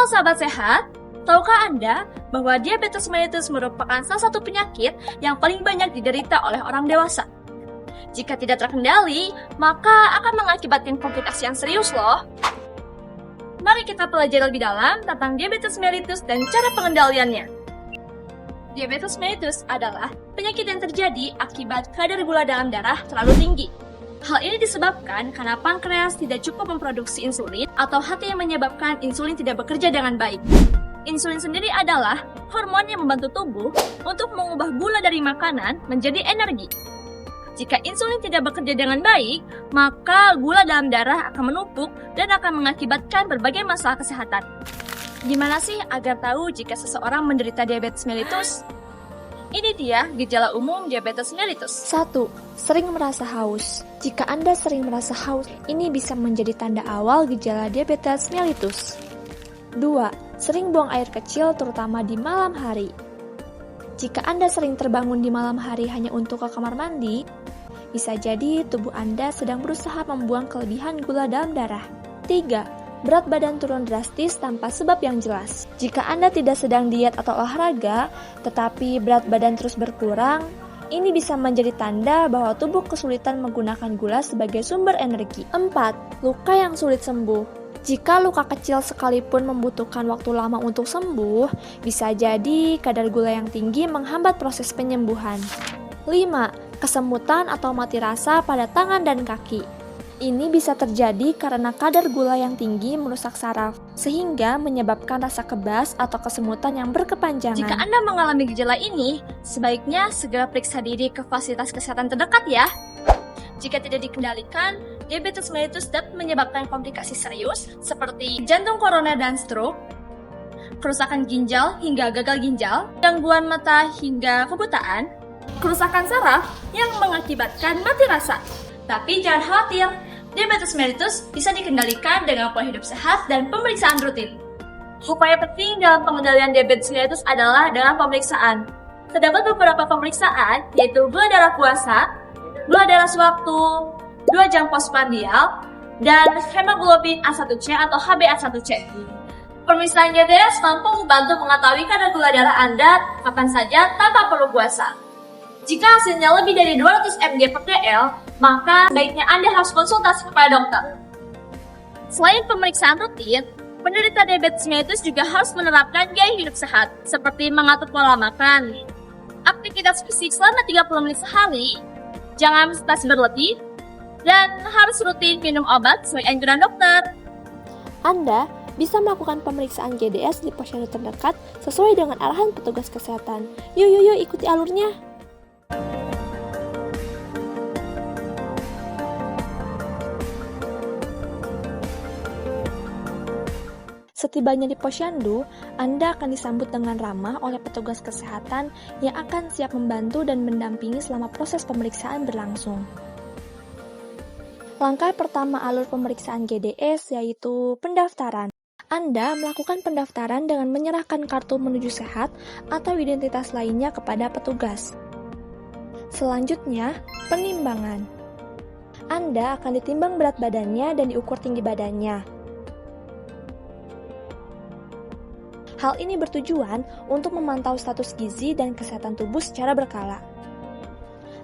Halo sahabat sehat, tahukah Anda bahwa diabetes mellitus merupakan salah satu penyakit yang paling banyak diderita oleh orang dewasa? Jika tidak terkendali, maka akan mengakibatkan komplikasi yang serius loh. Mari kita pelajari lebih dalam tentang diabetes mellitus dan cara pengendaliannya. Diabetes mellitus adalah penyakit yang terjadi akibat kadar gula dalam darah terlalu tinggi. Hal ini disebabkan karena pankreas tidak cukup memproduksi insulin atau hati yang menyebabkan insulin tidak bekerja dengan baik. Insulin sendiri adalah hormon yang membantu tubuh untuk mengubah gula dari makanan menjadi energi. Jika insulin tidak bekerja dengan baik, maka gula dalam darah akan menumpuk dan akan mengakibatkan berbagai masalah kesehatan. Gimana sih agar tahu jika seseorang menderita diabetes mellitus? Ini dia gejala umum diabetes mellitus. 1. Sering merasa haus. Jika Anda sering merasa haus, ini bisa menjadi tanda awal gejala diabetes mellitus. 2. Sering buang air kecil terutama di malam hari. Jika Anda sering terbangun di malam hari hanya untuk ke kamar mandi, bisa jadi tubuh Anda sedang berusaha membuang kelebihan gula dalam darah. 3. Berat badan turun drastis tanpa sebab yang jelas. Jika Anda tidak sedang diet atau olahraga, tetapi berat badan terus berkurang, ini bisa menjadi tanda bahwa tubuh kesulitan menggunakan gula sebagai sumber energi. 4. Luka yang sulit sembuh. Jika luka kecil sekalipun membutuhkan waktu lama untuk sembuh, bisa jadi kadar gula yang tinggi menghambat proses penyembuhan. 5. Kesemutan atau mati rasa pada tangan dan kaki. Ini bisa terjadi karena kadar gula yang tinggi merusak saraf, sehingga menyebabkan rasa kebas atau kesemutan yang berkepanjangan. Jika Anda mengalami gejala ini, sebaiknya segera periksa diri ke fasilitas kesehatan terdekat ya. Jika tidak dikendalikan, diabetes mellitus dapat menyebabkan komplikasi serius seperti jantung koroner dan stroke, kerusakan ginjal hingga gagal ginjal, gangguan mata hingga kebutaan, kerusakan saraf yang mengakibatkan mati rasa. Tapi jangan khawatir, diabetes mellitus bisa dikendalikan dengan pola hidup sehat dan pemeriksaan rutin. Upaya penting dalam pengendalian diabetes mellitus adalah dengan pemeriksaan. Terdapat beberapa pemeriksaan, yaitu gula darah puasa, gula darah sewaktu, 2 jam postprandial, dan hemoglobin A1C atau HbA1c. Pemeriksaan GDS mampu membantu mengetahui kadar gula darah Anda kapan saja tanpa perlu puasa. Jika hasilnya lebih dari 200 mg per dl, maka sebaiknya Anda harus konsultasi kepada dokter. Selain pemeriksaan rutin, penderita diabetes mellitus juga harus menerapkan gaya hidup sehat, seperti mengatur pola makan, aktivitas fisik selama 30 menit sehari, jangan stres berlebih, dan harus rutin minum obat sesuai anjuran dokter. Anda bisa melakukan pemeriksaan GDS di posyandu terdekat sesuai dengan arahan petugas kesehatan. Yuk, ikuti alurnya. Setibanya di posyandu, Anda akan disambut dengan ramah oleh petugas kesehatan yang akan siap membantu dan mendampingi selama proses pemeriksaan berlangsung. Langkah pertama alur pemeriksaan GDS yaitu pendaftaran. Anda melakukan pendaftaran dengan menyerahkan kartu menuju sehat atau identitas lainnya kepada petugas. Selanjutnya, penimbangan. Anda akan ditimbang berat badannya dan diukur tinggi badannya. Hal ini bertujuan untuk memantau status gizi dan kesehatan tubuh secara berkala.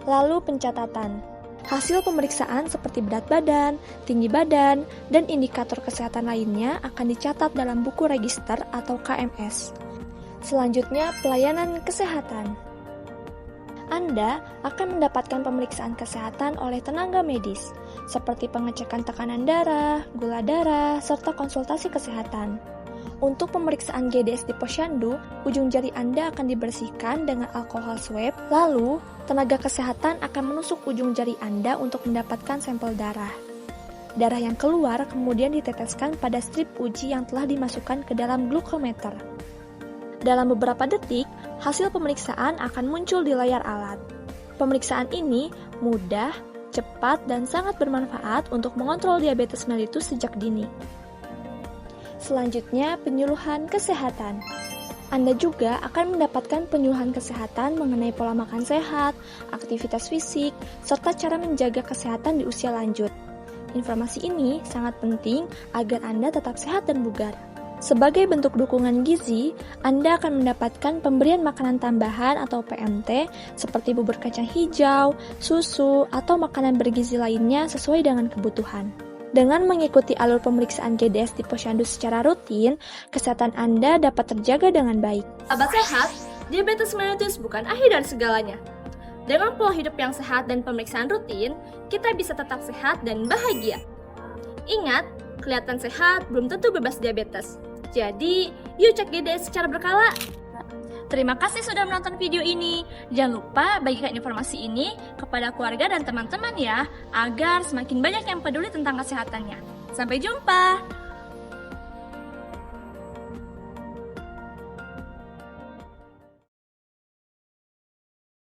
Lalu pencatatan. Hasil pemeriksaan seperti berat badan, tinggi badan, dan indikator kesehatan lainnya akan dicatat dalam buku register atau KMS. Selanjutnya, pelayanan kesehatan. Anda akan mendapatkan pemeriksaan kesehatan oleh tenaga medis, seperti pengecekan tekanan darah, gula darah, serta konsultasi kesehatan. Untuk pemeriksaan GDS di posyandu, ujung jari Anda akan dibersihkan dengan alkohol swab, lalu tenaga kesehatan akan menusuk ujung jari Anda untuk mendapatkan sampel darah. Darah yang keluar kemudian diteteskan pada strip uji yang telah dimasukkan ke dalam glukometer. Dalam beberapa detik, hasil pemeriksaan akan muncul di layar alat. Pemeriksaan ini mudah, cepat, dan sangat bermanfaat untuk mengontrol diabetes mellitus sejak dini. Selanjutnya, penyuluhan kesehatan. Anda juga akan mendapatkan penyuluhan kesehatan mengenai pola makan sehat, aktivitas fisik, serta cara menjaga kesehatan di usia lanjut. Informasi ini sangat penting agar Anda tetap sehat dan bugar. Sebagai bentuk dukungan gizi, Anda akan mendapatkan pemberian makanan tambahan atau PMT seperti bubur kacang hijau, susu, atau makanan bergizi lainnya sesuai dengan kebutuhan. Dengan mengikuti alur pemeriksaan GDS di Posyandu secara rutin, kesehatan Anda dapat terjaga dengan baik. Sahabat sehat, diabetes mellitus bukan akhir dari segalanya. Dengan pola hidup yang sehat dan pemeriksaan rutin, kita bisa tetap sehat dan bahagia. Ingat, kelihatan sehat belum tentu bebas diabetes. Jadi, yuk cek GDS secara berkala. Terima kasih sudah menonton video ini. Jangan lupa bagikan informasi ini kepada keluarga dan teman-teman ya, agar semakin banyak yang peduli tentang kesehatannya. Sampai jumpa!